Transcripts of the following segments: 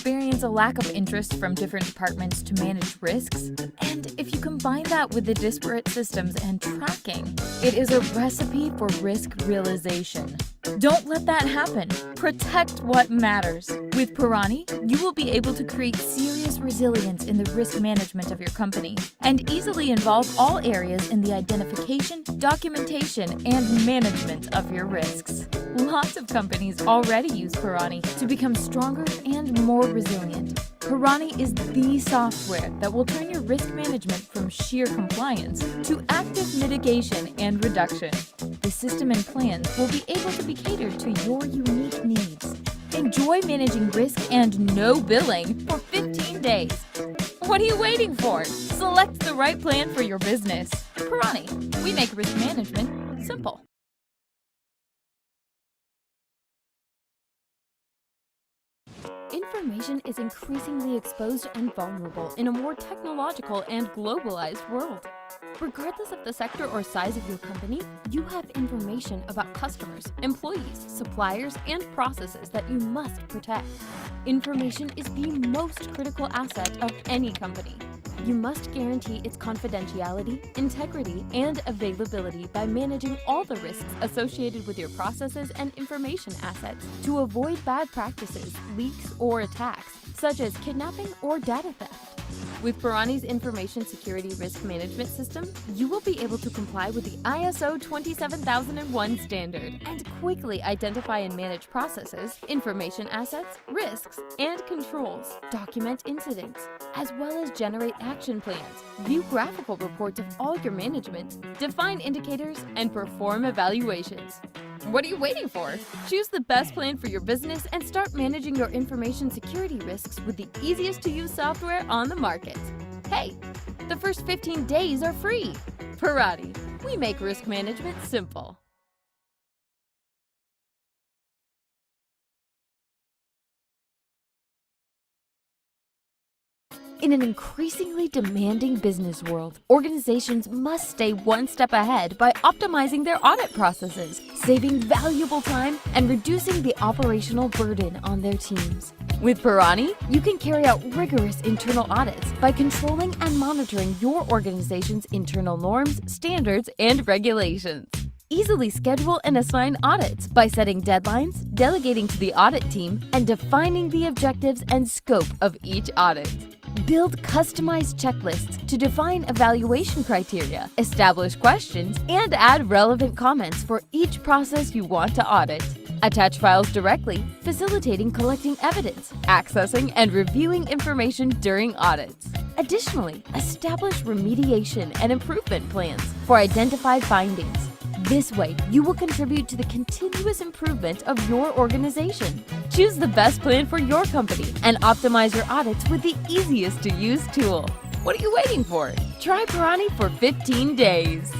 experience a lack of interest from different departments to manage risks, and if you combine that with the disparate systems and tracking, it is a recipe for risk realization. Don't let that happen. Protect what matters. With Pirani, you will be able to create serious resilience in the risk management of your company and easily involve all areas in the identification, documentation, and management of your risks. Lots of companies already use Pirani to become stronger and more resilient. Pirani is the software that will turn your risk management from sheer compliance to active mitigation and reduction. The system and plans will be able to be catered to your unique needs. Enjoy managing risk and no billing for 15 days. What are you waiting for? Select the right plan for your business. Pirani, we make risk management simple. Information is increasingly exposed and vulnerable in a more technological and globalized world. Regardless of the sector or size of your company, you have information about customers, employees, suppliers, and processes that you must protect. Information is the most critical asset of any company. You must guarantee its confidentiality, integrity, and availability by managing all the risks associated with your processes and information assets to avoid bad practices, leaks, or attacks, such as kidnapping or data theft. With Pirani's Information Security Risk Management System, you will be able to comply with the ISO 27001 standard and quickly identify and manage processes, information assets, risks, and controls, document incidents, as well as generate action plans, view graphical reports of all your management, define indicators, and perform evaluations. What are you waiting for? Choose the best plan for your business and start managing your information security risks with the easiest to use software on the market. Hey, the first 15 days are free. Pirani, we make risk management simple. In an increasingly demanding business world, organizations must stay one step ahead by optimizing their audit processes, saving valuable time, and reducing the operational burden on their teams. With Pirani, you can carry out rigorous internal audits by controlling and monitoring your organization's internal norms, standards, and regulations. Easily schedule and assign audits by setting deadlines, delegating to the audit team, and defining the objectives and scope of each audit. Build customized checklists to define evaluation criteria, establish questions, and add relevant comments for each process you want to audit. Attach files directly, facilitating collecting evidence, accessing and reviewing information during audits. Additionally, establish remediation and improvement plans for identified findings. This way, you will contribute to the continuous improvement of your organization. Choose the best plan for your company and optimize your audits with the easiest to use tool. What are you waiting for? Try Pirani for 15 days.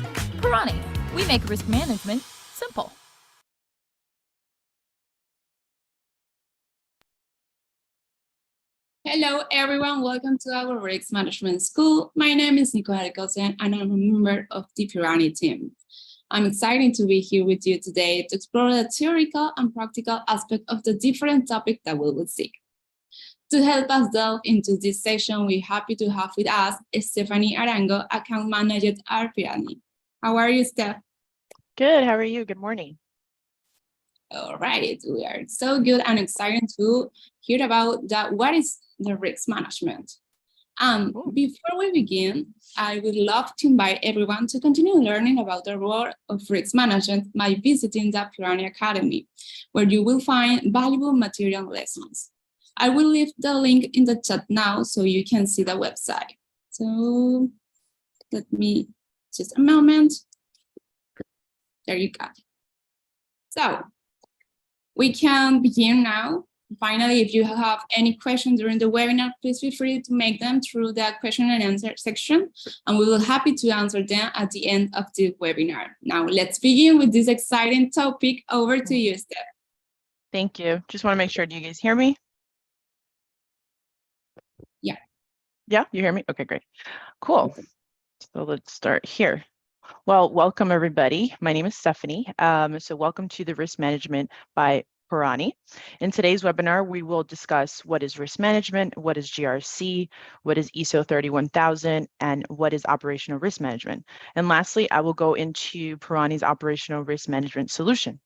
Pirani, we make risk management simple. Hello, everyone. Welcome to our Risk Management School. My name is Nicola Ricosen, and I'm a member of the Pirani team. I'm excited to be here with you today to explore the theoretical and practical aspect of the different topics that we will see. To help us delve into this session, we're happy to have with us Stephanie Arango, Account Manager at Pirani. How are you, Steph? Good. How are you? Good morning. All right. We are so good and excited to hear about that. What is the risk management? Before we begin, I would love to invite everyone to continue learning about the role of risk management by visiting the Pirani Academy, where you will find valuable material lessons. I will leave the link in the chat now so you can see the website. So let me just a moment. There you go. So we can begin now. Finally, if you have any questions during the webinar, please feel free to make them through the question and answer section, and we will be happy to answer them at the end of the webinar. Now, let's begin with this exciting topic. Over to you, Steph. Thank you. Just want to make sure, do you guys hear me? Yeah. Yeah, you hear me? Okay, great. Cool. So let's start here. Well, welcome everybody. My name is Stephanie. So welcome to the Risk Management by Parani. In today's webinar, we will discuss what is risk management, what is GRC, what is ISO 31000, and what is operational risk management. And lastly, I will go into Parani's operational risk management solution.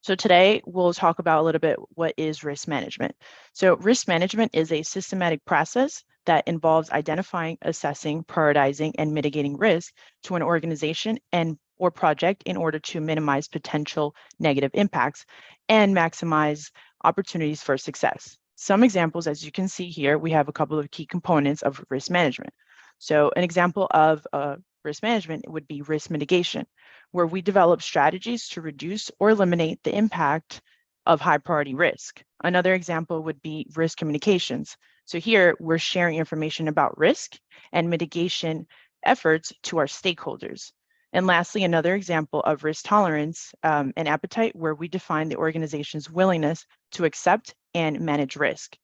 So today we'll talk about a little bit what is risk management. So risk management is a systematic process that involves identifying, assessing, prioritizing, and mitigating risk to an organization or project in order to minimize potential negative impacts and maximize opportunities for success. Some examples, as you can see here, we have a couple of key components of risk management. So an example of risk management would be risk mitigation, where we develop strategies to reduce or eliminate the impact of high priority risk. Another example would be risk communications. So here we're sharing information about risk and mitigation efforts to our stakeholders. And lastly, another example of risk tolerance and appetite, where we define the organization's willingness to accept and manage risk.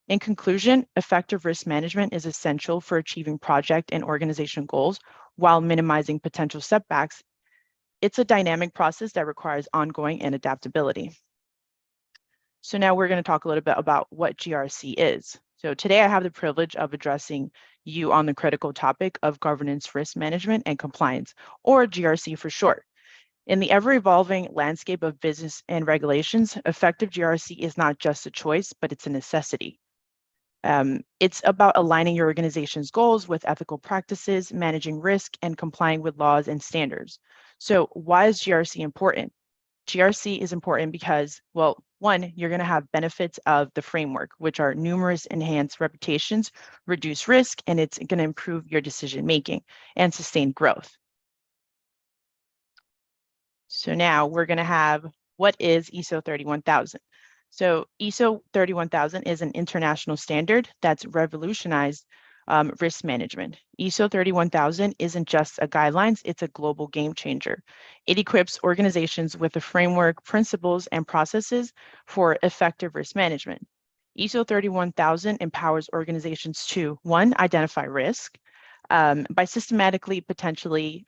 In conclusion, effective risk management is essential for achieving project and organization goals while minimizing potential setbacks. It's a dynamic process that requires ongoing and adaptability. So now we're going to talk a little bit about what GRC is. So today I have the privilege of addressing you on the critical topic of governance, risk management, and compliance, or GRC for short. In the ever-evolving landscape of business and regulations, effective GRC is not just a choice, but it's a necessity. It's about aligning your organization's goals with ethical practices, managing risk, and complying with laws and standards. So why is GRC important? GRC is important because, well, one, you're going to have benefits of the framework, which are numerous enhanced reputations, reduce risk, and it's going to improve your decision-making and sustain growth. So now we're going to have, what is ISO 31000? So ISO 31000 is an international standard that's revolutionized risk management. ISO 31000 isn't just a guidelines, it's a global game changer. It equips organizations with a framework, principles, and processes for effective risk management. ISO 31000 empowers organizations to, one, identify risk by systematically potentially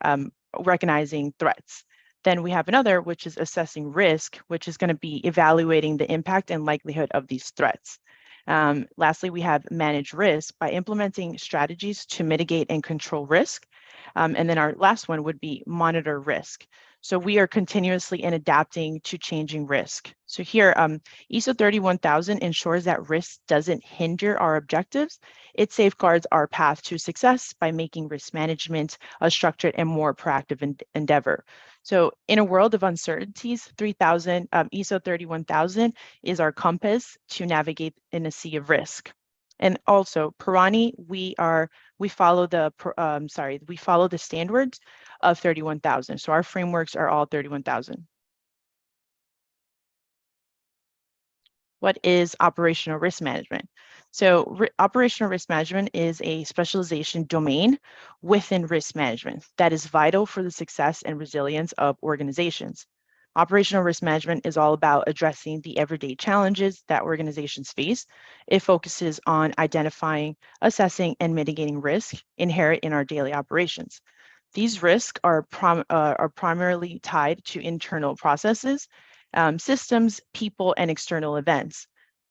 recognizing threats. Then we have another, which is assessing risk, which is going to be evaluating the impact and likelihood of these threats. Lastly, we have manage risk by implementing strategies to mitigate and control risk. And then our last one would be monitor risk. So we are continuously and adapting to changing risk. So here, ISO 31000 ensures that risk doesn't hinder our objectives. It safeguards our path to success by making risk management a structured and more proactive endeavor. So in a world of uncertainties, ISO 31000 is our compass to navigate in a sea of risk. And also, Parani, we follow the standards of 31000. So our frameworks are all 31000. What is operational risk management? So operational risk management is a specialization domain within risk management that is vital for the success and resilience of organizations. Operational risk management is all about addressing the everyday challenges that organizations face. It focuses on identifying, assessing, and mitigating risk inherent in our daily operations. These risks are primarily tied to internal processes, systems, people, and external events.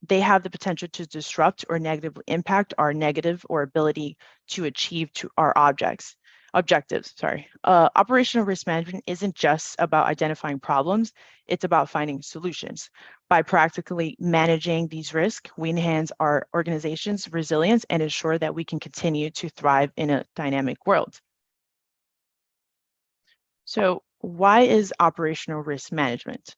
They have the potential to disrupt or negatively impact our ability to achieve our objectives. Operational risk management isn't just about identifying problems, it's about finding solutions. By practically managing these risks, we enhance our organization's resilience and ensure that we can continue to thrive in a dynamic world. So why is operational risk management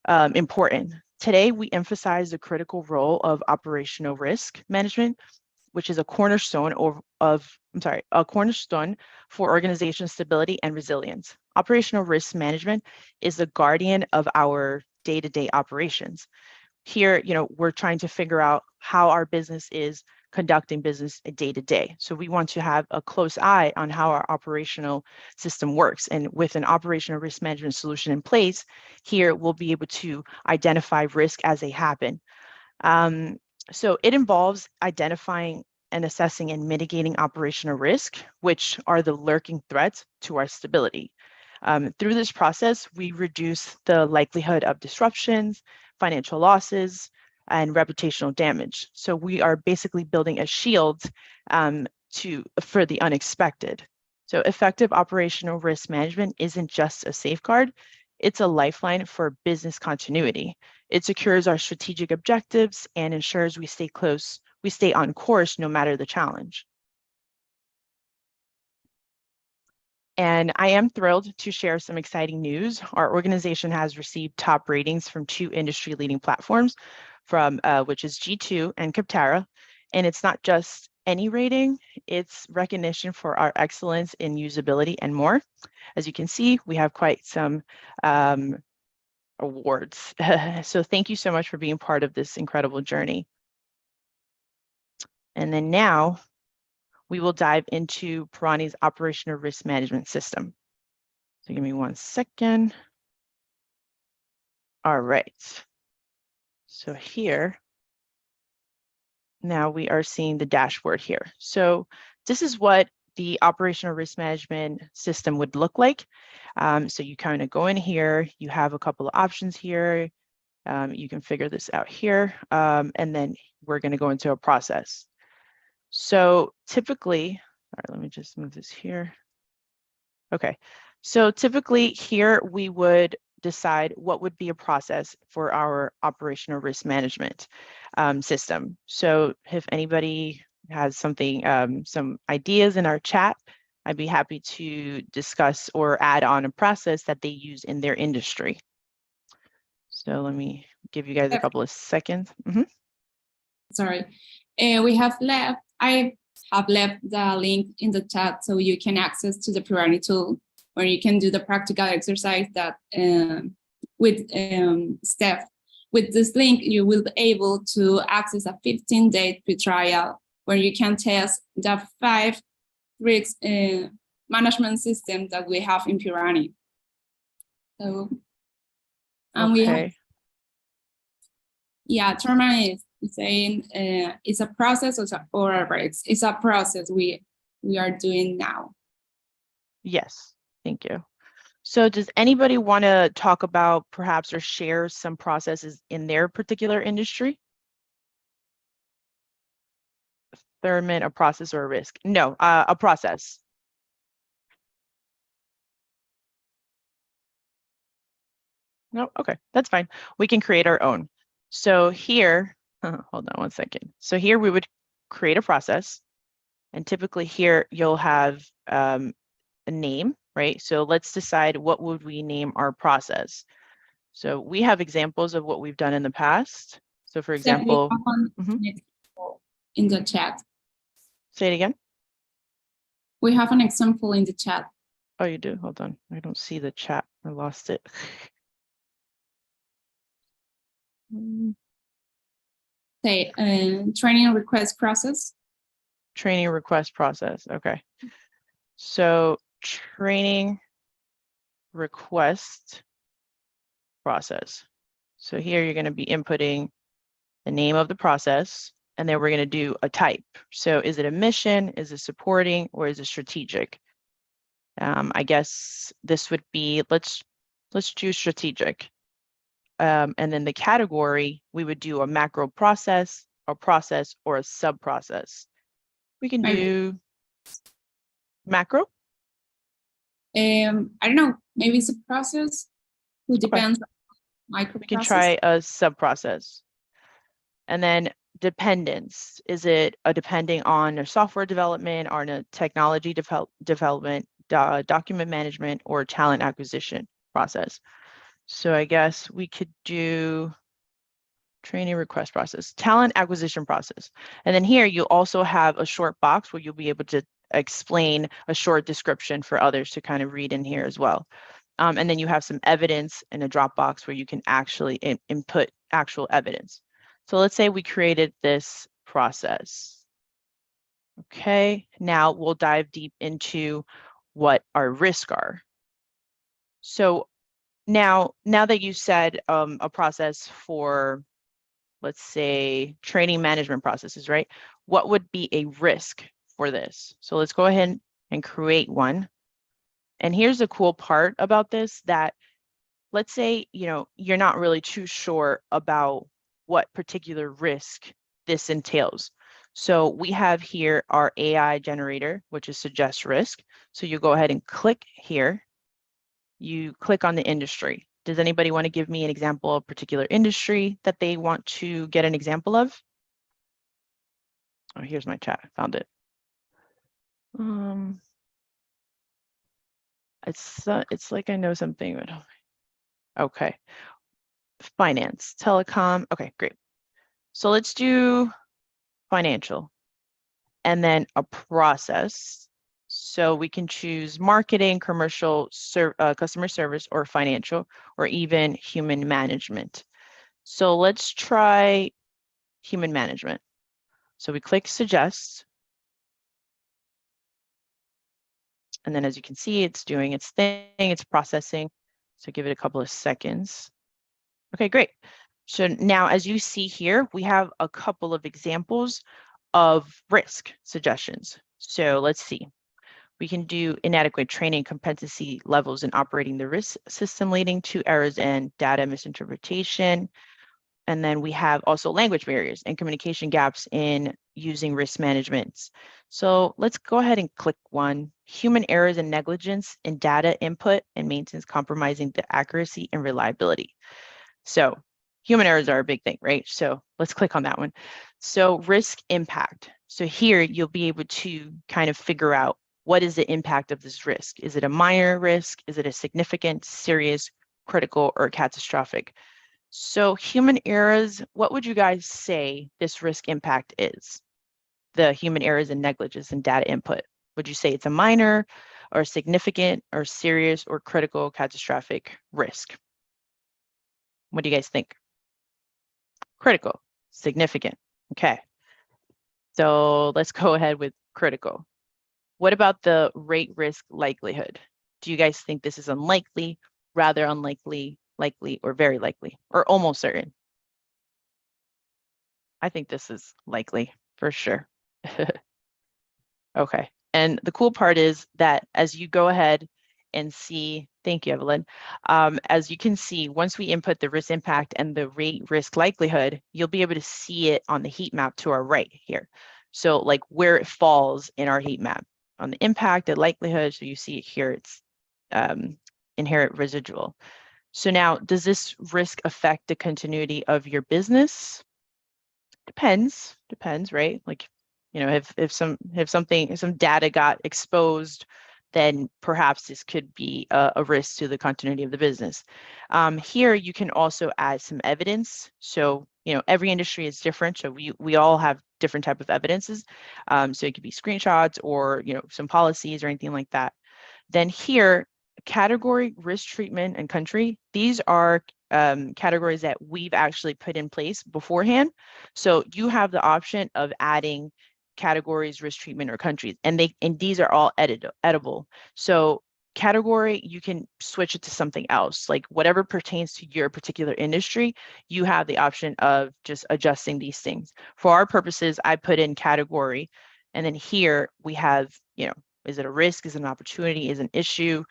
important? Today, we emphasize the critical role of operational risk management, which is a cornerstone for organization stability and resilience. Operational risk management is the guardian of our day-to-day operations. Here, we're trying to figure out how our business is conducting business day to day. So we want to have a close eye on how our operational system works. And with an operational risk management solution in place, here we'll be able to identify risk as they happen. So it involves identifying and assessing and mitigating operational risk, which are the lurking threats to our stability. Through this process, we reduce the likelihood of disruptions, financial losses, and reputational damage. So we are basically building a shield for the unexpected. So effective operational risk management isn't just a safeguard, it's a lifeline for business continuity. It secures our strategic objectives and ensures we stay on course no matter the challenge. And I am thrilled to share some exciting news. Our organization has received top ratings from 2 industry-leading platforms, which is G2 and Capterra. And it's not just any rating, it's recognition for our excellence in usability and more. As you can see, we have quite some awards. So thank you so much for being part of this incredible journey. And then now we will dive into Pirani's operational risk management system. So give me 1 second. All right. So here, now we are seeing the dashboard here. So this is what the operational risk management system would look like. So you kind of go in here, you have a couple of options here. You can figure this out here. And then we're going to go into a process. So typically, all right, let me just move this here. Okay, so typically here we would decide what would be a process for our operational risk management system. So if anybody has something, some ideas in our chat, I'd be happy to discuss or add on a process that they use in their industry. So let me give you guys a couple of seconds. Sorry, I have left the link in the chat so you can access to the Pirani tool where you can do the practical exercise that with Steph. With this link, you will be able to access a 15-day free trial where you can test the 5 risk management systems that we have in Pirani. So, and we have, yeah, Terman is saying it's a process or a risk. It's a process we are doing now. Yes, thank you. So does anybody want to talk about perhaps or share some processes in their particular industry? Thurman, a process or a risk? No, a process. No, okay, that's fine. We can create our own. So here, hold on 1 second. So here we would create a process, and typically here you'll have a name, right? So let's decide what would we name our process. So we have examples of what we've done in the past. So for example, in the chat. Say it again. We have an example in the chat. Oh, you do? Hold on. I don't see the chat. I lost it. Say training request process. Training request process. Okay. So training request process. So here you're going to be inputting the name of the process, and then we're going to do a type. So is it a mission, is it supporting, or is it strategic? I guess this would be, let's choose strategic. And then the category, we would do a macro process, a process, or a sub process. We can do macro. I don't know, maybe it's a process. It depends on micro process. We can try a sub process. And then dependence, is it a depending on a software development or a technology development, document management, or talent acquisition process? So I guess we could do training request process, talent acquisition process. And then here you also have a short box where you'll be able to explain a short description for others to kind of read in here as well. And then you have some evidence in a Dropbox where you can actually input actual evidence. So let's say we created this process. Okay, now we'll dive deep into what our risks are. So now that you said a process for, let's say, training management processes, right? What would be a risk for this? So let's go ahead and create one. And here's the cool part about this, that let's say, you're not really too sure about what particular risk this entails. So we have here our AI generator, which is suggest risk. So you go ahead and click here. You click on the industry. Does anybody want to give me an example of a particular industry that they want to get an example of? Oh, here's my chat. I found it. It's like I know something, but okay. Finance, telecom. Okay, great. So let's do financial and then a process. So we can choose marketing, commercial, customer service, or financial, or even human management. So let's try human management. So we click suggest. And then as you can see, it's doing its thing, it's processing. So give it a couple of seconds. Okay, great. So now as you see here, we have a couple of examples of risk suggestions. So let's see. We can do inadequate training competency levels in operating the risk system leading to errors and data misinterpretation. And then we have also language barriers and communication gaps in using risk management. So let's go ahead and click one. Human errors and negligence in data input and maintenance compromising the accuracy and reliability. So human errors are a big thing, right? So let's click on that one. So risk impact. So here you'll be able to kind of figure out what is the impact of this risk. Is it a minor risk? Is it a significant, serious, critical, or catastrophic? So human errors, what would you guys say this risk impact is? The human errors and negligence in data input. Would you say it's a minor or significant or serious or critical catastrophic risk? What do you guys think? Critical, significant. Okay. So let's go ahead with critical. What about the rate risk likelihood? Do you guys think this is unlikely, rather unlikely, likely, or very likely, or almost certain? I think this is likely for sure. Okay. And the cool part is that as you go ahead and see, thank you, Evelyn. As you can see, once we input the risk impact and the rate risk likelihood, you'll be able to see it on the heat map to our right here. So like where it falls in our heat map on the impact, the likelihood. So you see it here, it's inherent residual. So now, does this risk affect the continuity of your business? Depends, right? Like, if some data got exposed, then perhaps this could be a risk to the continuity of the business. Here, you can also add some evidence. So, every industry is different. So we all have different type of evidences. So it could be screenshots or, some policies or anything like that. Then here, category, risk treatment, and country, these are categories that we've actually put in place beforehand. So you have the option of adding categories, risk treatment, or countries, and these are all editable. So category, you can switch it to something else, like whatever pertains to your particular industry, you have the option of just adjusting these things. For our purposes, I put in category, and then here we have, is it a risk? Is it an opportunity? Is it an issue?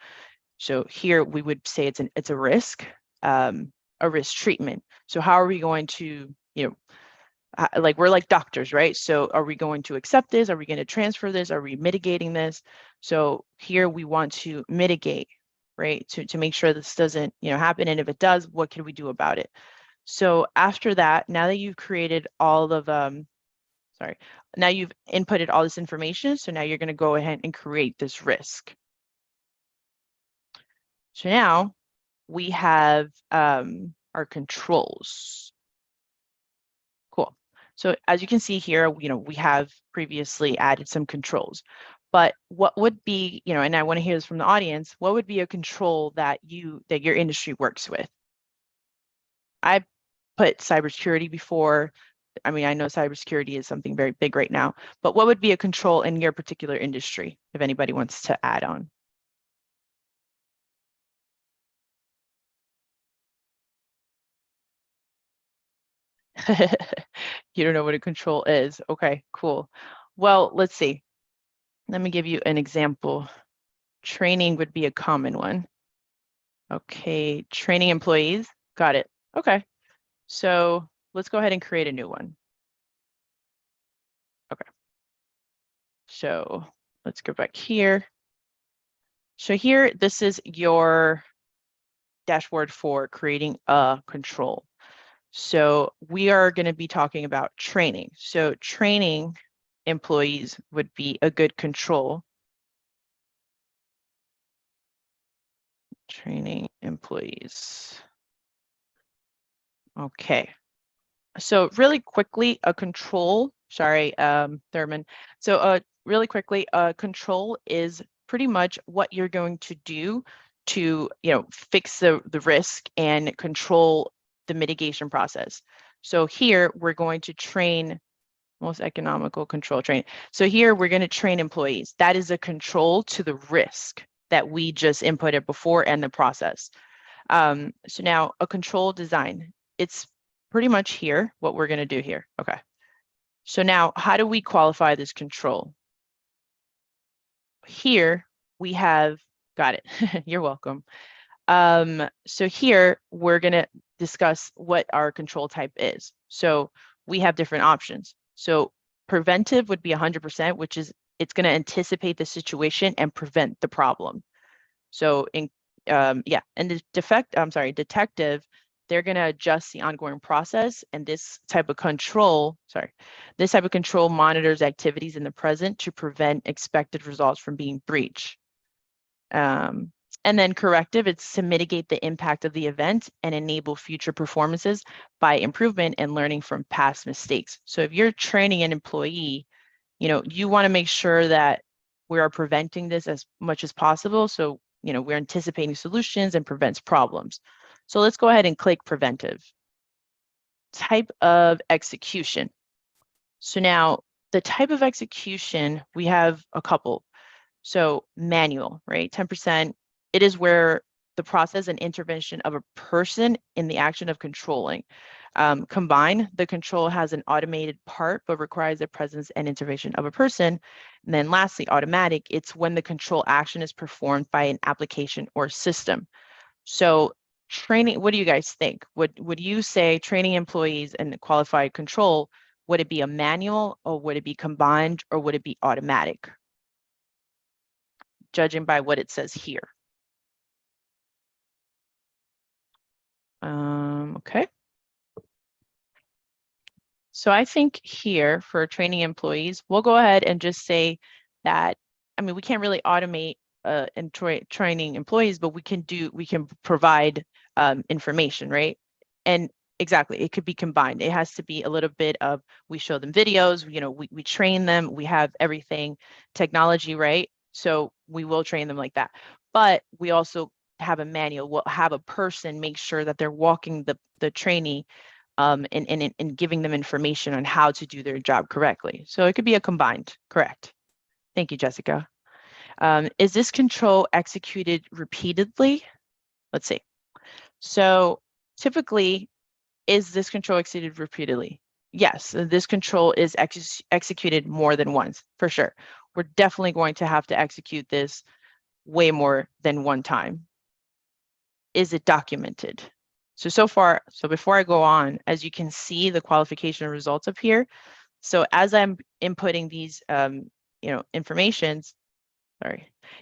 So here we would say it's a risk, a risk treatment. So how are we going to, like we're like doctors, right? So are we going to accept this? Are we going to transfer this? Are we mitigating this? So here we want to mitigate, right? To make sure this doesn't, happen. And if it does, what can we do about it? So after that, now that you've created all of, now you've inputted all this information. So now you're going to go ahead and create this risk. So now we have our controls. Cool. So as you can see here, we have previously added some controls, but what would be, and I want to hear this from the audience, what would be a control that your industry works with? I put cybersecurity before. I mean, I know cybersecurity is something very big right now, but what would be a control in your particular industry, if anybody wants to add on? You don't know what a control is. Okay, cool. Well, let's see. Let me give you an example. training would be a common one. Okay, training employees. Got it. Okay. So let's go ahead and create a new one. Okay. So let's go back here. So here, this is your dashboard for creating a control. So we are going to be talking about training. So training employees would be a good control. Training employees. Okay. So really quickly, a control, sorry, Thurman. So really quickly, a control is pretty much what you're going to do to, fix the risk and control the mitigation process. So here we're going to train most economical control training. So here we're going to train employees. That is a control to the risk that we just inputted before and the process. So now a control design, it's pretty much here, what we're going to do here. Okay. So now how do we qualify this control? Here we have, got it. You're welcome. So here we're going to discuss what our control type is. So we have different options. So preventive would be 100%, which is it's going to anticipate the situation and prevent the problem. So and the detective, they're going to adjust the ongoing process, and this type of control monitors activities in the present to prevent expected results from being breached. And then corrective, it's to mitigate the impact of the event and enable future performances by improvement and learning from past mistakes. So if you're training an employee, you want to make sure that we are preventing this as much as possible. So, we're anticipating solutions and prevents problems. So let's go ahead and click preventive. Type of execution. So now the type of execution, we have a couple. So manual, right? 10%, it is where the process and intervention of a person in the action of controlling. Combined, the control has an automated part, but requires the presence and intervention of a person. And then lastly, automatic, it's when the control action is performed by an application or system. So training, what do you guys think? Would you say training employees in qualified control, would it be a manual or would it be combined or would it be automatic? Judging by what it says here. Okay. So I think here for training employees, we'll go ahead and just say that, we can't really automate and training employees, but we can provide information, right? And exactly, it could be combined. It has to be a little bit of, we show them videos, we train them, we have everything, technology, right? So we will train them like that. But we also have a manual, we'll have a person make sure that they're walking the trainee and giving them information on how to do their job correctly. So it could be a combined, correct. Thank you, Jessica. Is this control executed repeatedly? Let's see. So typically, is this control executed repeatedly? Yes, this control is executed more than once, for sure. We're definitely going to have to execute this way more than one time. Is it documented? So far, before I go on, as you can see the qualification results up here. So as I'm inputting these, informations,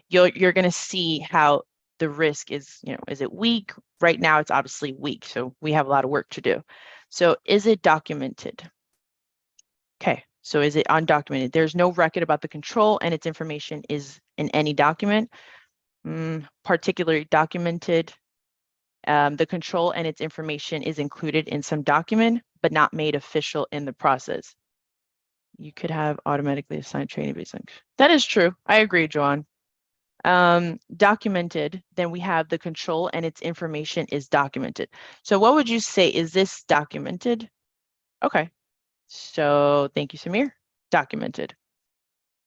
you're going to see how the risk is, is it weak? Right now, it's obviously weak. So we have a lot of work to do. So is it documented? Okay, so is it undocumented? There's no record about the control and its information is in any document. Particularly documented. The control and its information is included in some document, but not made official in the process. You could have automatically assigned training based on. That is true. I agree, Joanne. Documented, then we have the control and its information is documented. So what would you say? Is this documented? Okay. So thank you, Samir. Documented.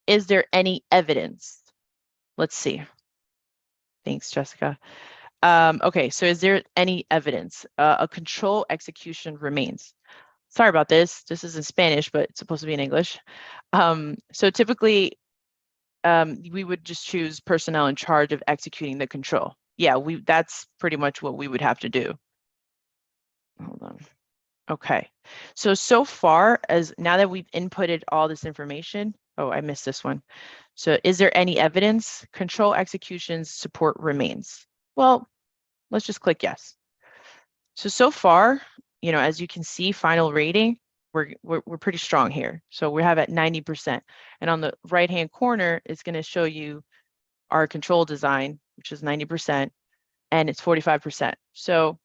Is there any evidence? Let's see. Thanks, Jessica. Okay, so is there any evidence? A control execution remains. Sorry about this. This is in Spanish, but it's supposed to be in English. So typically, we would just choose personnel in charge of executing the control. Yeah, that's pretty much what we would have to do. Hold on. Okay, so far as now that we've inputted all this information, oh, I missed this one. So is there any evidence? Control executions support remains. Well, let's just click yes. So far, you know, as you can see, final rating, we're pretty strong here. So we have at 90%. And on the right-hand corner, it's going to show you our control design, which is 90%, and it's 45%. So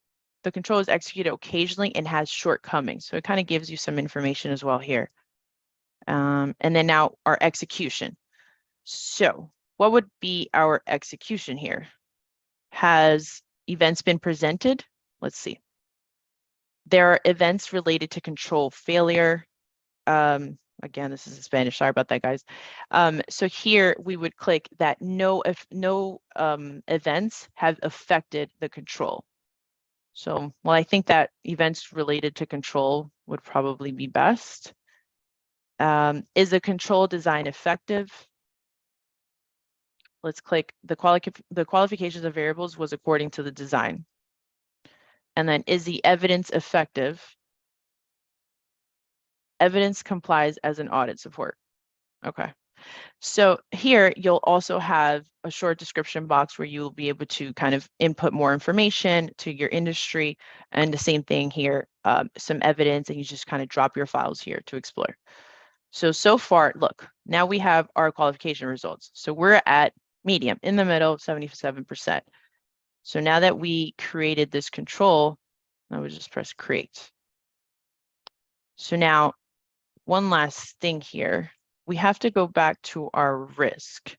the control is executed occasionally and has shortcomings. So it kind of gives you some information as well here. And then now our execution. So what would be our execution here? Has events been presented? Let's see. There are events related to control failure. Again, this is in Spanish. Sorry about that, guys. So here we would click that no events have affected the control. So, well, I think that events related to control would probably be best. Is the control design effective? Let's click the qualifications of variables was according to the design. And then is the evidence effective? Evidence complies as an audit support. Okay. So here you'll also have a short description box where you'll be able to kind of input more information to your industry, and the same thing here, some evidence, and you just kind of drop your files here to explore. So far, look, now we have our qualification results. So we're at medium, in the middle, 77%. So now that we created this control, I would just press create. So now one last thing here, we have to go back to our risk.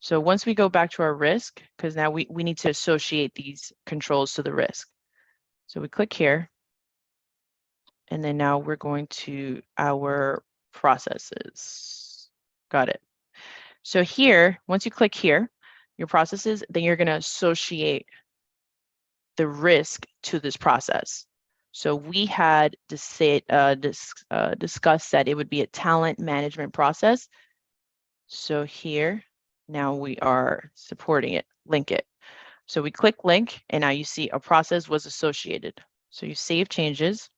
So once we go back to our risk, because now we need to associate these controls to the risk. So we click here, and then now we're going to our processes. Got it. So here, once you click here, your processes, then you're going to associate the risk to this process. So we had discussed that it would be a talent management process. So here, now we are supporting it, link it. So we click link, and now you see a process was associated. So you save changes.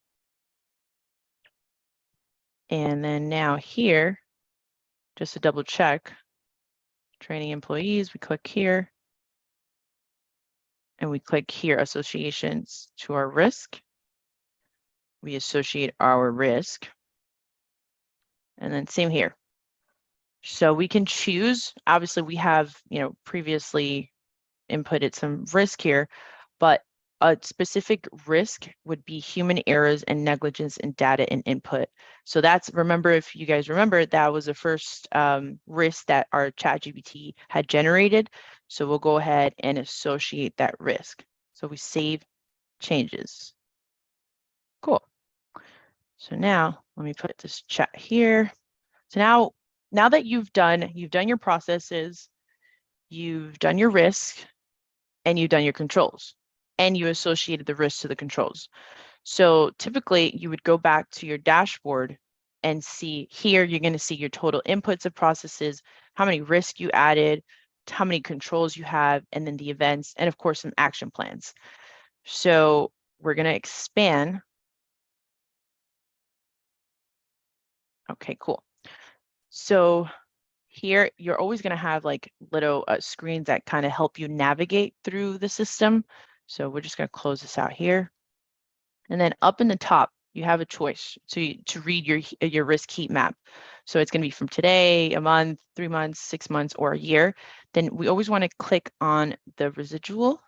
And then now here, just to double check, training employees, we click here. And we click here, associations to our risk. We associate our risk. And then same here. So we can choose, obviously we have, you know, previously inputted some risk here, but a specific risk would be human errors and negligence in data and input. So that's, remember, if you guys remember, that was the first risk that our ChatGPT had generated. So we'll go ahead and associate that risk. So we save changes. Cool. So now let me put this chat here. So now that you've done your processes, you've done your risk, and you've done your controls, and you associated the risk to the controls. So typically you would go back to your dashboard and see here, you're going to see your total inputs of processes, how many risks you added, how many controls you have, and then the events, and of course, some action plans. So we're going to expand. Okay, cool. So here, you're always going to have like little screens that kind of help you navigate through the system. So we're just going to close this out here. And then up in the top, you have a choice to read your risk heat map. So it's going to be from today, a month, 3 months, 6 months, or a year. Then we always want to click on the residual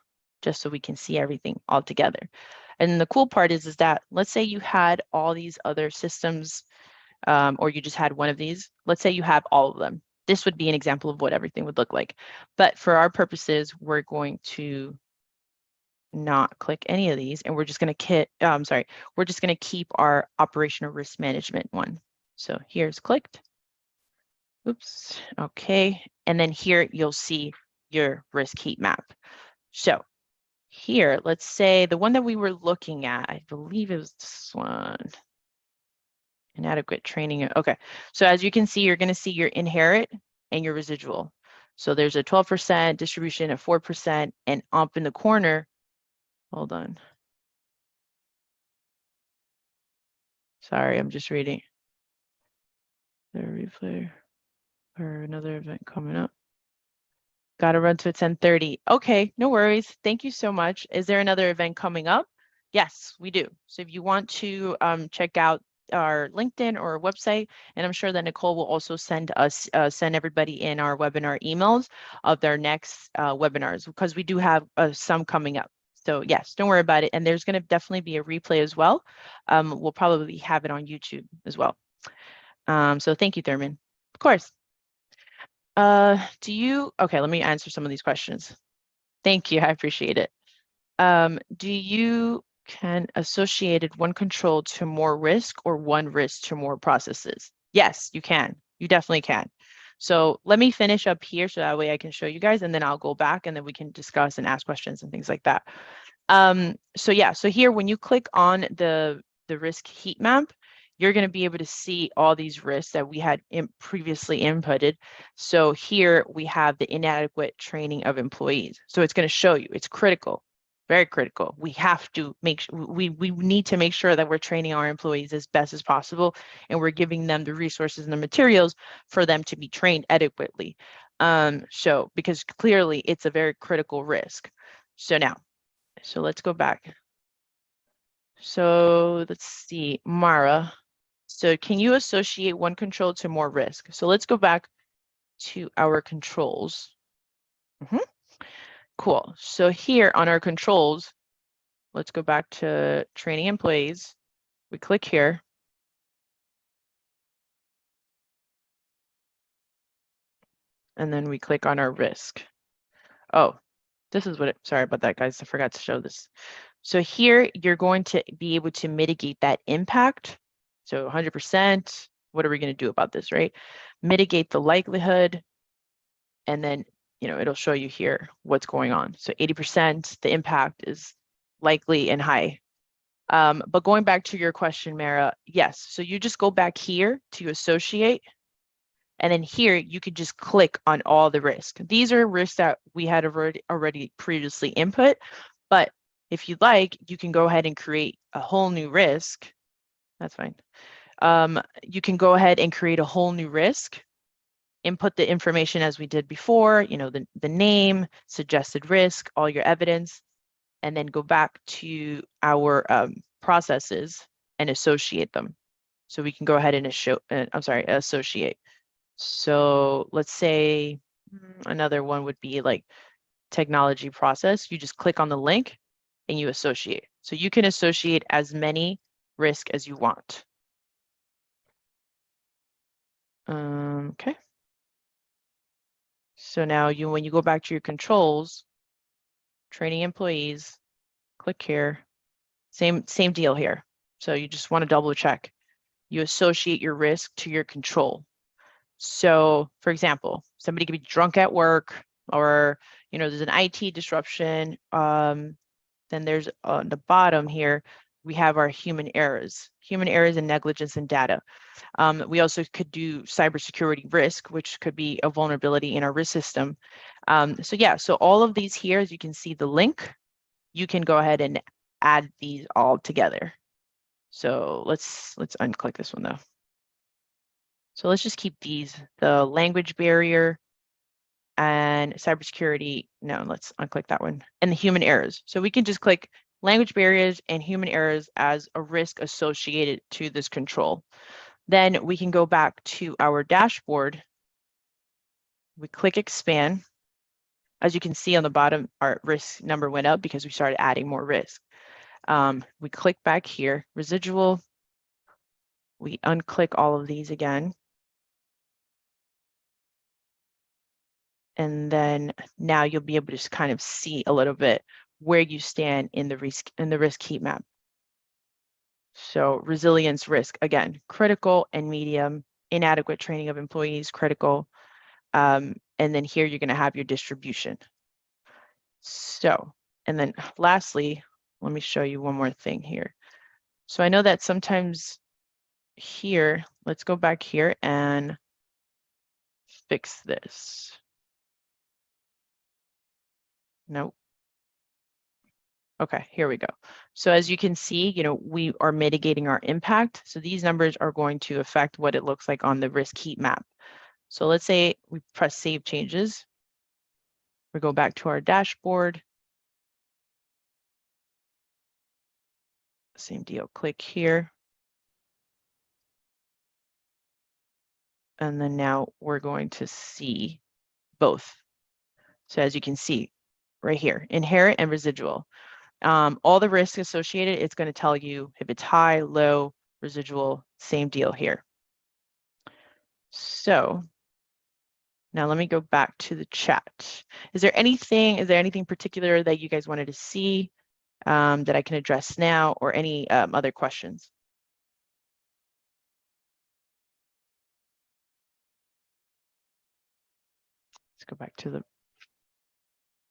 just so we can see everything all together. And the cool part is that, let's say you had all these other systems, or you just had one of these. Let's say you have all of them. This would be an example of what everything would look like. But for our purposes, we're going to not click any of these, and we're just going to we're just going to keep our operational risk management one. So here's clicked. Oops. Okay. And then here you'll see your risk heat map. So here, let's say the one that we were looking at, I believe it was this one. Inadequate training. Okay. So as you can see, you're going to see your inherit and your residual. So there's a 12% distribution, a 4%, and up in the corner, hold on. Sorry, I'm just reading. The replay or another event coming up. Got to run to 10:30. Okay, no worries. Thank you so much. Is there another event coming up? Yes, we do. So if you want to check out our LinkedIn or website, and I'm sure that Nicole will also send everybody in our webinar emails of their next webinars, because we do have some coming up. So yes, don't worry about it. And there's going to definitely be a replay as well. We'll probably have it on YouTube as well. So thank you, Thurman. Of course. Okay, let me answer some of these questions. Thank you, I appreciate it. Do you can associated one control to more risk or one risk to more processes? Yes, you can. You definitely can. So let me finish up here so that way I can show you guys, and then I'll go back and then we can discuss and ask questions and things like that. So yeah, so here when you click on the risk heat map, you're going to be able to see all these risks that we had previously inputted. So here we have the inadequate training of employees. So it's going to show you it's critical, very critical. We have to make we need to make sure that we're training our employees as best as possible, and we're giving them the resources and the materials for them to be trained adequately. So because clearly it's a very critical risk. So let's go back. So let's see, Mara. So can you associate one control to more risk? So let's go back to our controls. Cool. So here on our controls, let's go back to training employees. We click here. And then we click on our risk. Oh, this is what it, sorry about that, guys. I forgot to show this. So here you're going to be able to mitigate that impact. So 100%, what are we going to do about this, right? Mitigate the likelihood, and then, it'll show you here what's going on. So 80%, the impact is likely and high. But going back to your question, Mara, yes. So you just go back here to associate, and then here you could just click on all the risk. These are risks that we had already previously input, but if you'd like, you can go ahead and create a whole new risk. That's fine. You can go ahead and create a whole new risk, input the information as we did before, the name, suggested risk, all your evidence, and then go back to our processes and associate them. So we can go ahead and associate. So let's say another one would be like technology process. You just click on the link and you associate. So you can associate as many risks as you want. Okay. So now when you go back to your controls, training employees, click here, same deal here. So you just want to double check. You associate your risk to your control. So for example, somebody could be drunk at work, or, there's an IT disruption. Then there's on the bottom here, we have our human errors and negligence in data. We also could do cybersecurity risk, which could be a vulnerability in our risk system. So yeah, so all of these here, as you can see the link, you can go ahead and add these all together. So let's unclick this one though. So let's just keep these, the language barrier and cybersecurity. No, let's unclick that one, and the human errors. So we can just click language barriers and human errors as a risk associated to this control. Then we can go back to our dashboard. We click expand. As you can see on the bottom, our risk number went up because we started adding more risk. We click back here, residual. We unclick all of these again. And then now you'll be able to just kind of see a little bit where you stand in the risk heat map. So resilience risk, again, critical and medium, inadequate training of employees, critical. And then here you're going to have your distribution. So, and then lastly, let me show you one more thing here. So I know that sometimes here, let's go back here and fix this. Nope. Okay, here we go. So as you can see, we are mitigating our impact. So these numbers are going to affect what it looks like on the risk heat map. So let's say we press save changes. We go back to our dashboard. Same deal, click here. And then now we're going to see both. So as you can see right here, inherent and residual. All the risks associated, it's going to tell you if it's high, low, residual, same deal here. So now let me go back to the chat. Is there anything particular that you guys wanted to see that I can address now, or any other questions? Let's go back to the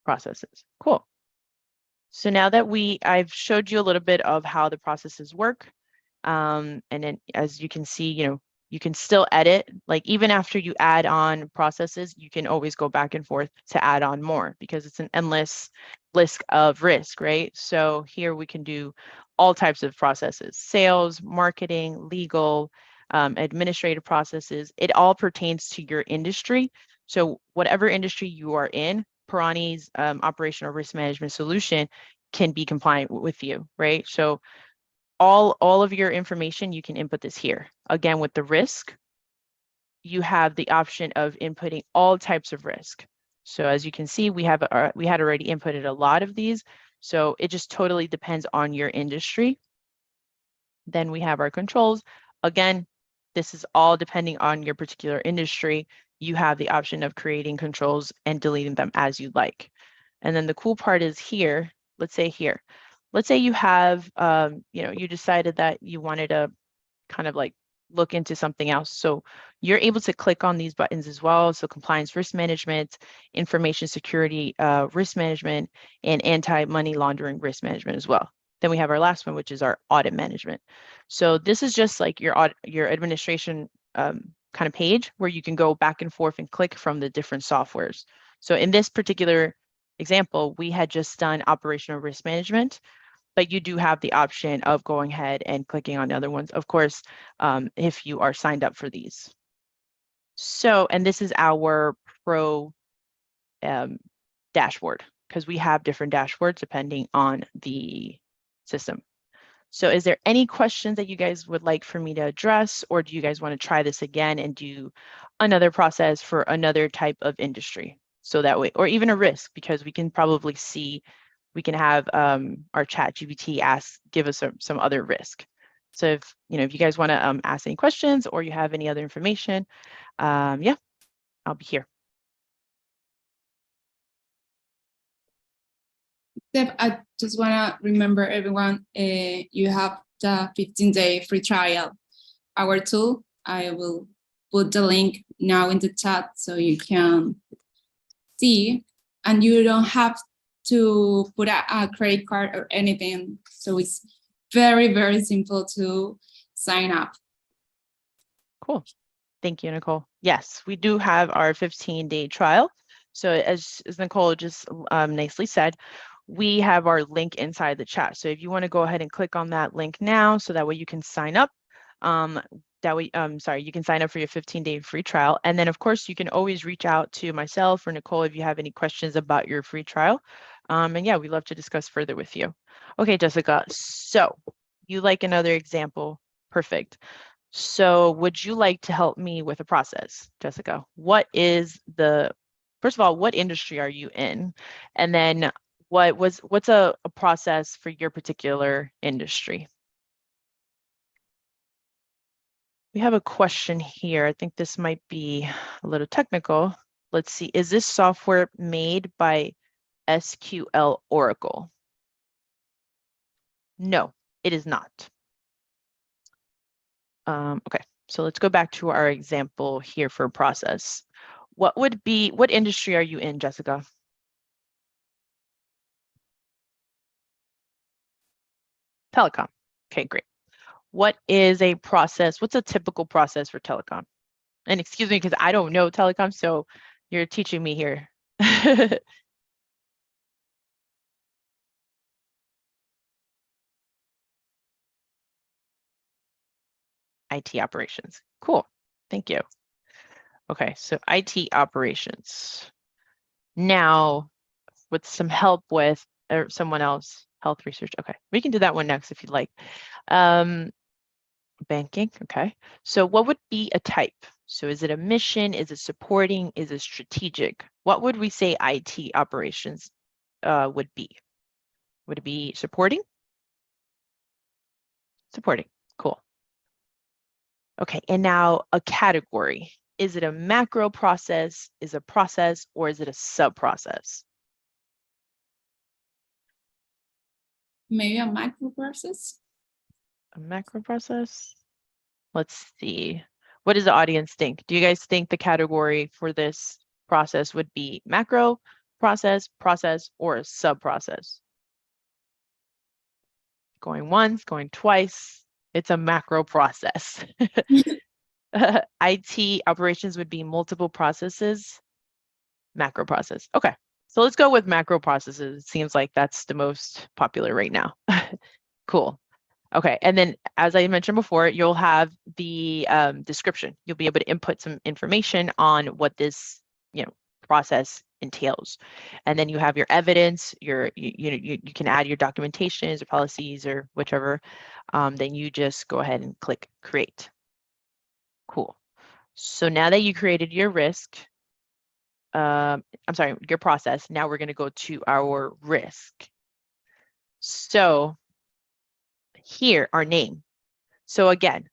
processes. Cool. So now that I've showed you a little bit of how the processes work, and then as you can see, you can still edit, like even after you add on processes, you can always go back and forth to add on more because it's an endless list of risk, right? So here we can do all types of processes: sales, marketing, legal, administrative processes. It all pertains to your industry. So whatever industry you are in, Pirani's operational risk management solution can be compliant with you, right? So all of your information, you can input this here. Again, with the risk, you have the option of inputting all types of risk. So as you can see, we had already inputted a lot of these. So it just totally depends on your industry. Then we have our controls. Again, this is all depending on your particular industry. You have the option of creating controls and deleting them as you like. And then the cool part is here, let's say you have, you decided that you wanted to kind of like look into something else. So you're able to click on these buttons as well. So compliance risk management, information security risk management, and anti-money laundering risk management as well. Then we have our last one, which is our audit management. So this is just like your administration kind of page where you can go back and forth and click from the different softwares. So in this particular example, we had just done operational risk management, but you do have the option of going ahead and clicking on the other ones, of course, if you are signed up for these. So, and this is our pro dashboard, because we have different dashboards depending on the system. So is there any questions that you guys would like for me to address, or do you guys want to try this again and do another process for another type of industry? So that way, or even a risk, because we can probably see, we can have our ChatGPT give us some other risk. So if you guys want to ask any questions or you have any other information, yeah, I'll be here. Steph, I just want to remember everyone, you have the 15-day free trial. Our tool, I will put the link now in the chat so you can see, and you don't have to put a credit card or anything. So it's very, very simple to sign up. Cool. Thank you, Nicole. Yes, we do have our 15-day trial. So as Nicole just nicely said, we have our link inside the chat. So if you want to go ahead and click on that link now, so that way you can sign up. You can sign up for your 15-day free trial. And then of course, you can always reach out to myself or Nicole if you have any questions about your free trial. And yeah, we'd love to discuss further with you. Okay, Jessica, so you like another example? Perfect. So would you like to help me with a process, Jessica? First of all, what industry are you in? And then what's a process for your particular industry? We have a question here. I think this might be a little technical. Let's see. Is this software made by SQL Oracle? No, it is not. Okay, so let's go back to our example here for a process. What industry are you in, Jessica? Telecom. Okay, great. What is a process? What's a typical process for telecom? And excuse me, because I don't know telecom, so you're teaching me here. IT operations. Cool. Thank you. Okay, so IT operations. Now, with some help with or someone else, health research. Okay, we can do that one next if you'd like. Banking. Okay, so what would be a type? So is it a mission? Is it supporting? Is it strategic? What would we say IT operations would be? Would it be supporting? Supporting. Cool. Okay, and now a category. Is it a macro process, is a process, or is it a sub-process? Maybe a macro process. A macro process? Let's see. What does the audience think? Do you guys think the category for this process would be macro, process, or a sub-process? Going once, going twice. It's a macro process. IT operations would be multiple processes, macro process. Okay, so let's go with macro processes. It seems like that's the most popular right now. Cool. Okay, and then as I mentioned before, you'll have the description. You'll be able to input some information on what this, process entails, and then you have your evidence. You can add your documentations or policies or whichever. Then you just go ahead and click create. Cool. So now that you created your risk, your process, now we're going to go to our risk. So here, our name. So again,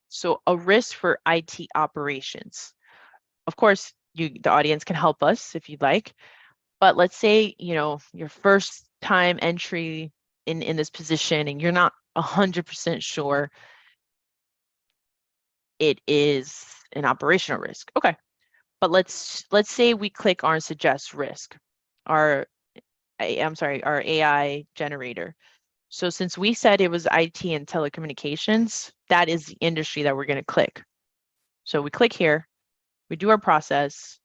a risk for IT operations. Of course, the audience can help us if you'd like, but let's say, your first time entry in this position and you're not 100% sure it is an operational risk. Okay. But let's say we click on suggest risk, our AI generator. So since we said it was IT and telecommunications, that is the industry that we're going to click. So we click here, we do our process.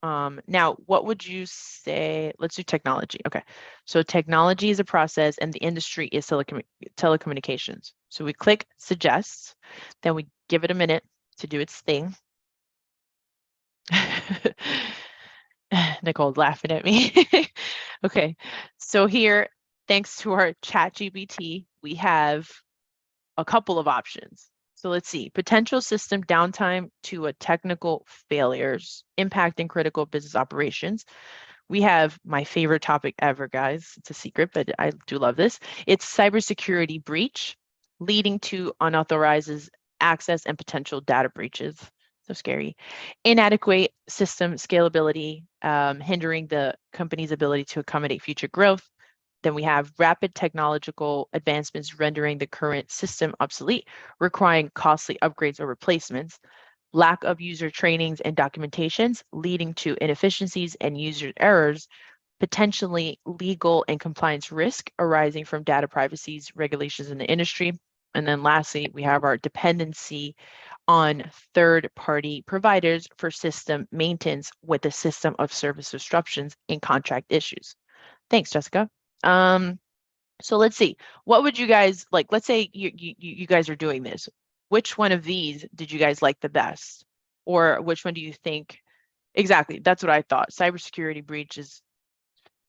Now, what would you say? Let's do technology. Okay. So technology is a process and the industry is telecommunications. So we click suggest, then we give it a minute to do its thing. Nicole's laughing at me. Okay, so here, thanks to our ChatGPT, we have a couple of options. So let's see, potential system downtime to a technical failures impacting critical business operations. We have my favorite topic ever, guys. It's a secret, but I do love this. It's cybersecurity breach leading to unauthorized access and potential data breaches. So scary. Inadequate system scalability, hindering the company's ability to accommodate future growth. Then we have rapid technological advancements rendering the current system obsolete, requiring costly upgrades or replacements. Lack of user trainings and documentations, leading to inefficiencies and user errors, potentially legal and compliance risk arising from data privacy regulations in the industry. And then lastly, we have our dependency on third-party providers for system maintenance with the system of service disruptions and contract issues. Thanks, Jessica. So let's see, what would you guys like? Let's say you guys are doing this. Which one of these did you guys like the best? Or which one do you think? Exactly, that's what I thought. Cybersecurity breach is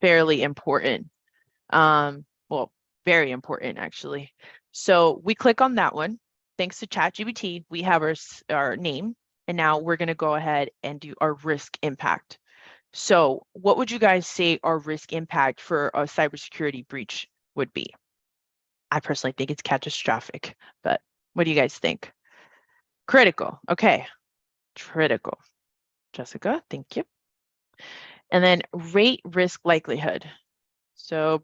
fairly important. Well, very important actually. So we click on that one. Thanks to ChatGPT, we have our name, and now we're going to go ahead and do our risk impact. So what would you guys say our risk impact for a cybersecurity breach would be? I personally think it's catastrophic, but what do you guys think? Critical. Okay. Critical. Jessica, thank you. And then rate risk likelihood. So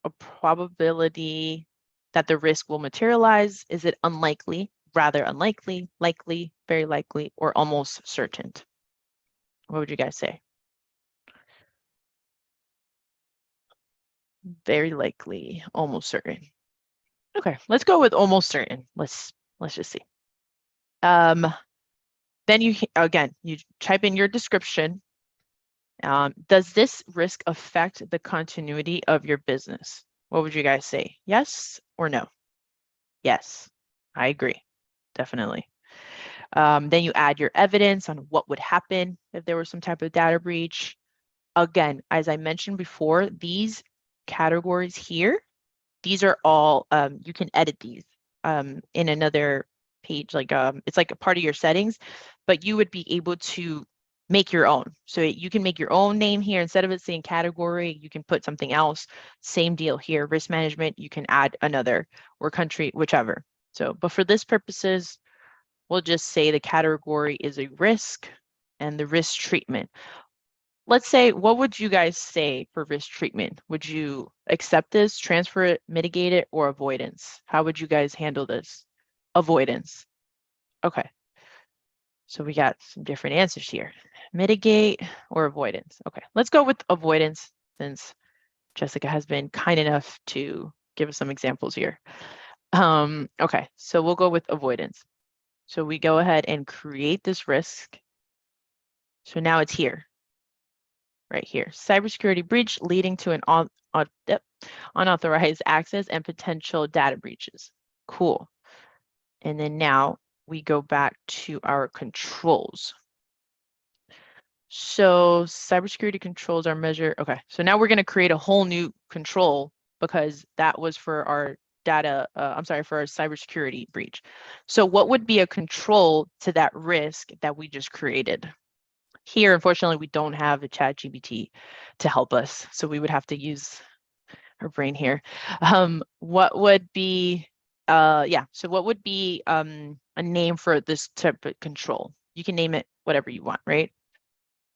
a probability that the risk will materialize. Is it unlikely, rather unlikely, likely, very likely, or almost certain? What would you guys say? Very likely, almost certain. Okay, let's go with almost certain. Let's just see. Then you type in your description. Does this risk affect the continuity of your business? What would you guys say? Yes or no? Yes, I agree, definitely. Then you add your evidence on what would happen if there was some type of data breach. Again, as I mentioned before, these categories here, these are all, you can edit these in another page, like it's like a part of your settings, but you would be able to make your own. So you can make your own name here. Instead of it saying category, you can put something else. Same deal here, risk management, you can add another, or country, whichever. So, but for this purposes, we'll just say the category is a risk and the risk treatment. Let's say, what would you guys say for risk treatment? Would you accept this, transfer it, mitigate it, or avoidance? How would you guys handle this? Avoidance. Okay. So we got some different answers here. Mitigate or avoidance. Okay, let's go with avoidance since Jessica has been kind enough to give us some examples here. Okay, so we'll go with avoidance. So we go ahead and create this risk. So now it's here, right here. Cybersecurity breach leading to an unauthorized access and potential data breaches. Cool. And then now we go back to our controls. So cybersecurity controls are measured. Okay, so now we're going to create a whole new control because that was for our data, for our cybersecurity breach. So what would be a control to that risk that we just created? Here, unfortunately, we don't have a ChatGPT to help us, so we would have to use our brain here. What would be, so what would be a name for this type of control? You can name it whatever you want, right?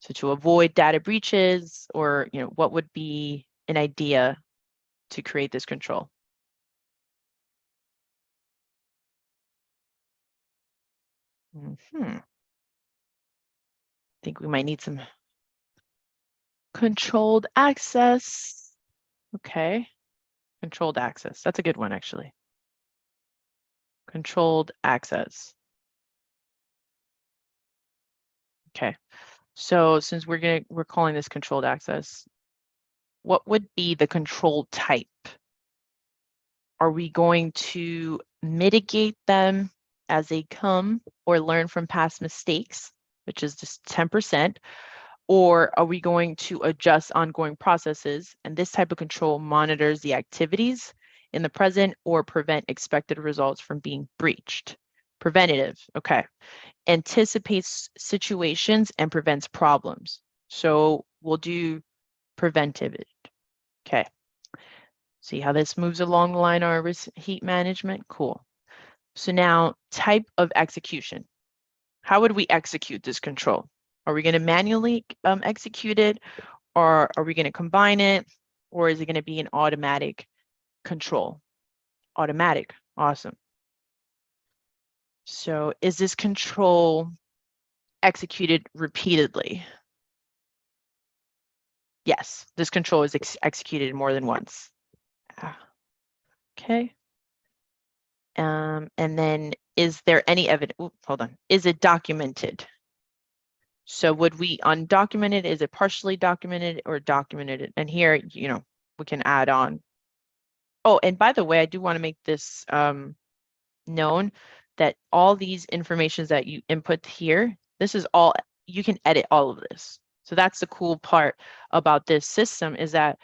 So to avoid data breaches, or what would be an idea to create this control? I think we might need some controlled access. Okay, controlled access. That's a good one, actually. Controlled access. Okay, so since we're calling this controlled access, what would be the control type? Are we going to mitigate them as they come or learn from past mistakes, which is just 10%? Or are we going to adjust ongoing processes? And this type of control monitors the activities in the present or prevent expected results from being breached. Preventative, okay. Anticipates situations and prevents problems. So we'll do preventive, okay. See how this moves along the line, our risk heat management? Cool. So now type of execution. How would we execute this control? Are we going to manually execute it, or are we going to combine it, or is it going to be an automatic control? Automatic, awesome. So is this control executed repeatedly? Yes, this control is executed more than once. Okay. And then is there any evidence? Hold on. Is it documented? So would we undocument it? Is it partially documented or documented? And here, we can add on. Oh, and by the way, I do want to make this known that all these informations that you input here, this is all, you can edit all of this. So that's the cool part about this system, is that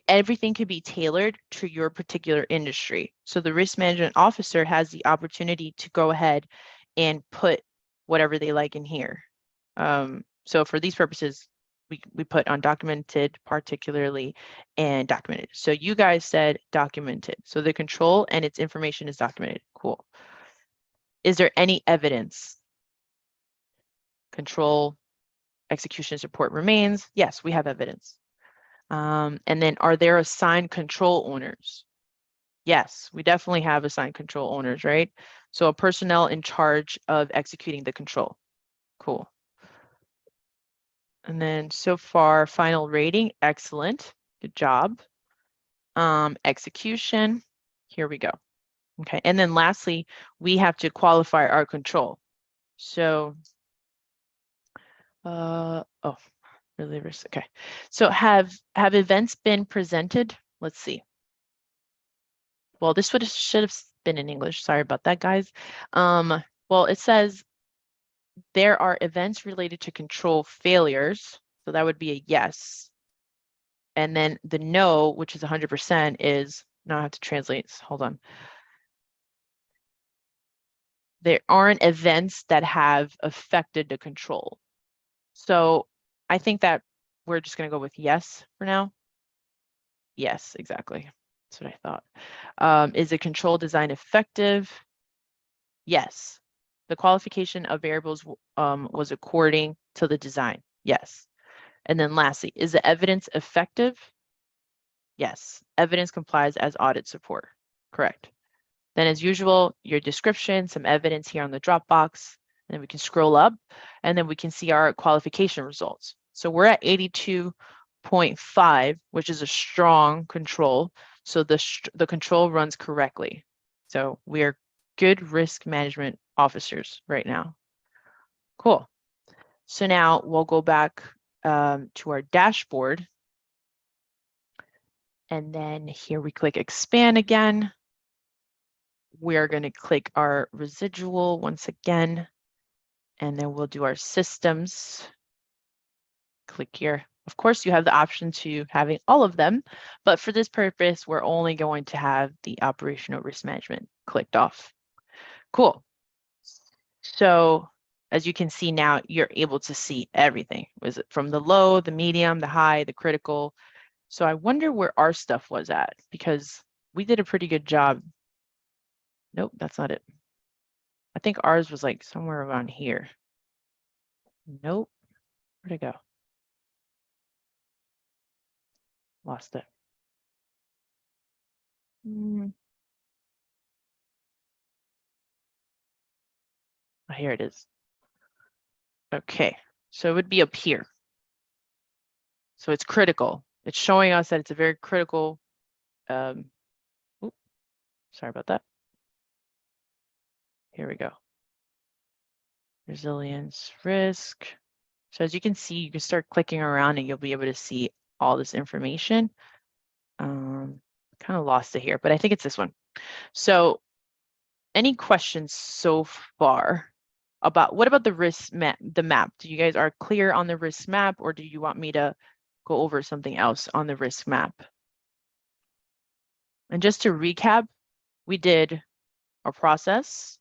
everything can be tailored to your particular industry. So the risk management officer has the opportunity to go ahead and put whatever they like in here. So for these purposes, we put undocumented, particularly, and documented. So you guys said documented. So the control and its information is documented. Cool. Is there any evidence? Control, execution support remains. Yes, we have evidence. And then are there assigned control owners? Yes, we definitely have assigned control owners, right? So a personnel in charge of executing the control. Cool. And then so far, final rating, excellent, good job. Execution, here we go. Okay, and then lastly, we have to qualify our control. So Oh, really risk. Okay. So have events been presented? Let's see. Well, this should have been in English. Sorry about that, guys. Well, it says there are events related to control failures. So that would be a yes. And then the no, which is 100%, is, now I have to translate. Hold on. There aren't events that have affected the control. So I think that we're just going to go with yes for now. Yes, exactly. That's what I thought. Is the control design effective? Yes. The qualification of variables was according to the design. Yes. And then lastly, is the evidence effective? Yes. Evidence complies as audit support. Correct. Then as usual, your description, some evidence here on the Dropbox, and then we can scroll up and then we can see our qualification results. So we're at 82.5, which is a strong control. So the control runs correctly. So we are good risk management officers right now. Cool. So now we'll go back to our dashboard. And then here we click expand again. We're going to click our residual once again, and then we'll do our systems. Click here. Of course, you have the option to having all of them, but for this purpose, we're only going to have the operational risk management clicked off. Cool. So as you can see now, you're able to see everything. Was it from the low, the medium, the high, the critical? So I wonder where our stuff was at, because we did a pretty good job. Nope, that's not it. I think ours was like somewhere around here. Nope. Where'd it go? Lost it. Oh, here it is. Okay, so it would be up here. So it's critical. It's showing us that it's a very critical. Sorry about that. Here we go. Resilience, risk. So as you can see, you can start clicking around and you'll be able to see all this information. Kind of lost it here, but I think it's this one. So any questions so far about what about the risk map, the map? Do you guys are clear on the risk map, or do you want me to go over something else on the risk map? And just to recap, we did our process,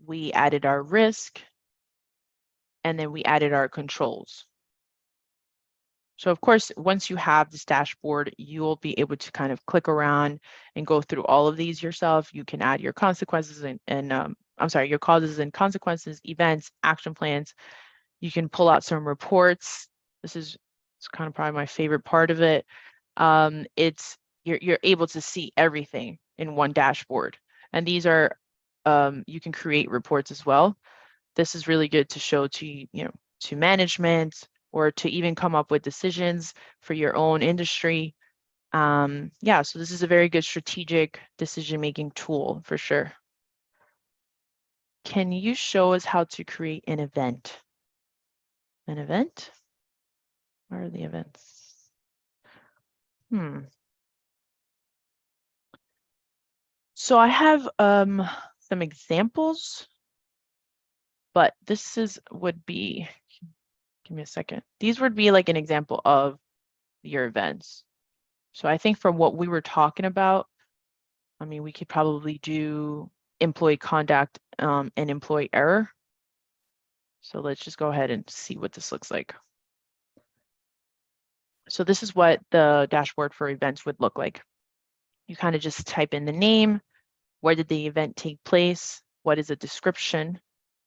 we added our risk, and then we added our controls. So of course, once you have this dashboard, you'll be able to kind of click around and go through all of these yourself. You can add your consequences and your causes and consequences, events, action plans. You can pull out some reports. It's kind of probably my favorite part of it. You're able to see everything in one dashboard. And these are, you can create reports as well. This is really good to show to, to management, or to even come up with decisions for your own industry. Yeah, so this is a very good strategic decision-making tool for sure. Can you show us how to create an event? An event? Where are the events? So I have some examples, but this would be, give me a second. These would be like an example of your events. So I think from what we were talking about, I mean, we could probably do employee conduct and employee error. So let's just go ahead and see what this looks like. So this is what the dashboard for events would look like. You kind of just type in the name, where did the event take place, what is the description,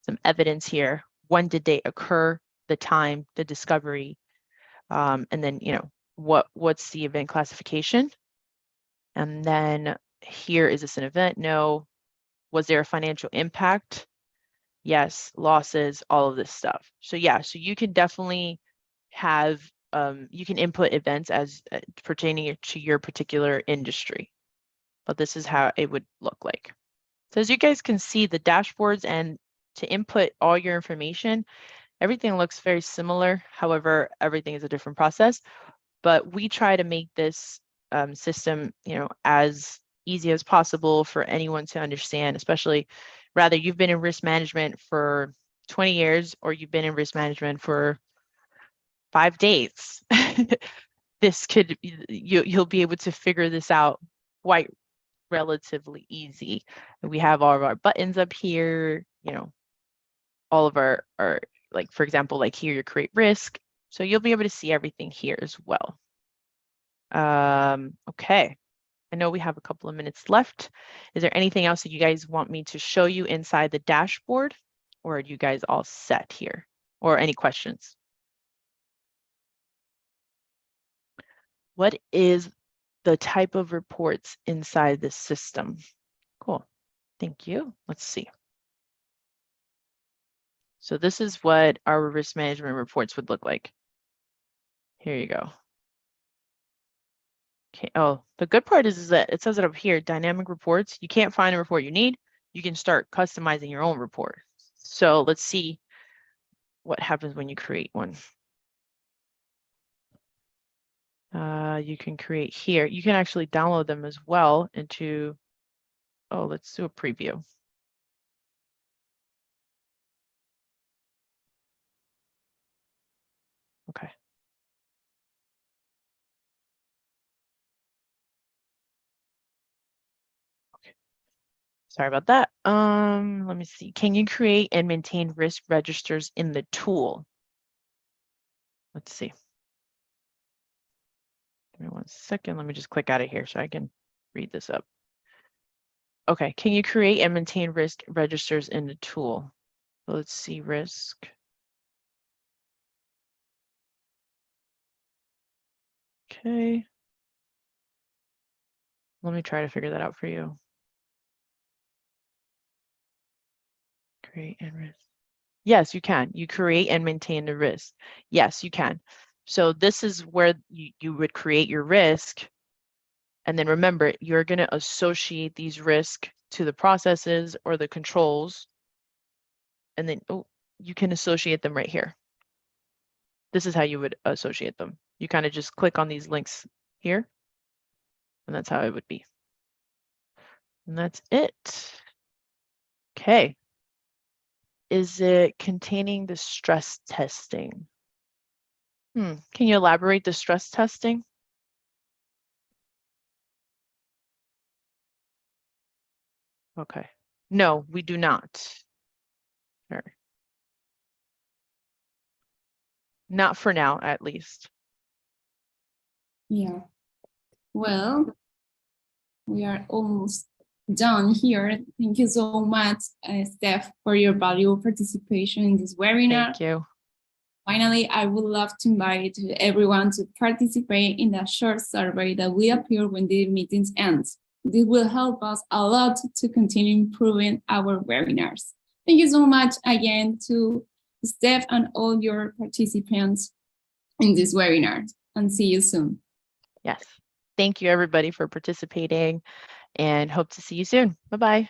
some evidence here, when did they occur, the time, the discovery, and then, what's the event classification? And then here, is this an event? No. Was there a financial impact? Yes. Losses, all of this stuff. So yeah, so you can definitely have, you can input events as pertaining to your particular industry, but this is how it would look like. So as you guys can see, the dashboards, and to input all your information, Everything looks very similar. However, everything is a different process, but we try to make this system, as easy as possible for anyone to understand, especially rather you've been in risk management for 20 years or you've been in risk management for 5 days. This could, you'll be able to figure this out quite relatively easy. We have all of our buttons up here, all of our like, for example, like here, you create risk. So you'll be able to see everything here as well. Okay. I know we have a couple of minutes left. Is there anything else that you guys want me to show you inside the dashboard, or are you guys all set here, or any questions? What is the type of reports inside the system? Cool. Thank you. Let's see. So this is what our risk management reports would look like. Here you go. Okay. Oh, the good part is that it says it up here, dynamic reports. You can't find a report you need. You can start customizing your own report. So let's see what happens when you create one. You can create here. You can actually download them as well into, oh, let's do a preview. Okay. Sorry about that. Let me see. Can you create and maintain risk registers in the tool? Let's see. Give me 1 second. Let me just click out of here so I can read this up. Okay. Can you create and maintain risk registers in the tool? So let's see risk. Okay. Let me try to figure that out for you. Create and risk. Yes, you can. You create and maintain the risk. Yes, you can. So this is where you would create your risk. And then remember, you're going to associate these risks to the processes or the controls. And then you can associate them right here. This is how you would associate them. You kind of just click on these links here. And that's how it would be. And that's it. Okay. Is it containing the stress testing? Can you elaborate the stress testing? Okay. No, we do not. Sure. Not for now, at least. Yeah. Well, we are almost done here. Thank you so much, Steph, for your valuable participation in this webinar. Thank you. Finally, I would love to invite everyone to participate in the short survey that will appear when the meetings end. This will help us a lot to continue improving our webinars. Thank you so much again to Steph and all your participants in this webinar, and see you soon. Yes. Thank you, everybody, for participating, and hope to see you soon. Bye-bye.